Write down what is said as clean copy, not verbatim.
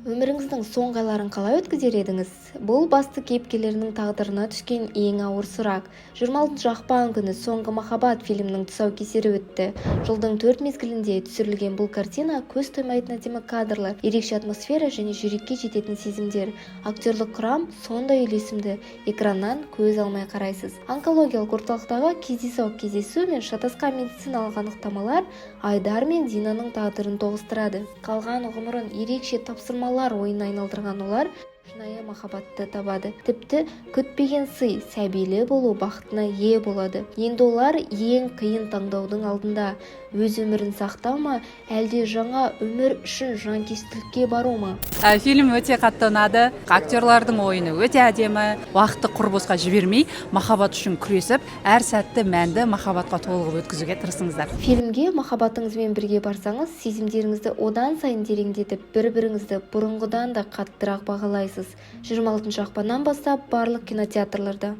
Өміріңіздің соңғы айларын қалай өткізер едіңіз? Бұл басты кейіпкерлерінің тағдырына түскен ең ауыр сұрақ. 26 ақпан күні «Соңғы махаббат» фильмінің тұсаукесері өтті. Жылдың 4 мезгілінде түсірілген бұл картина көз тоймайтын әдемі кадрлар, ерекше атмосфера және жүрекке жететін сезімдер. Актерлік құрам сондай үйлесімді, экраннан көз алмай қарайсыз. Онкологиялық орталықтағы кездесу мен шатасқан медициналық анықтамалар Айдар мен Динаның тағдырын тоғыстырады. Қалған ғұмырын ерекше тапсырмалар ойына айналдырған олар шынайы махаббатты табады. Тіпті күтпеген сый, сәбилі болу бақытына ие болады. Енді олар ең қиын таңдаудың алдында: өз өмірін сақтау ма, әлде жаңа өмір үшін жанкештілікке бару ма? Фильм өте қатты ұнады. Актерлардың ойыны өте әдемі. Уақытты құр босқа жібермей, махаббат үшін күресіп, әр сәтті мәнді махаббатқа толығып өткізуге тырысыңыздар. Фильмге махаббатыңызбен бірге барсаңыз, сезімдеріңізді одан сайын тереңдетіп, бір-біріңізді бұрынғыдан да қаттырақ бағалайсыз. 26 ақпаннан бастап барлық кинотеатрларда.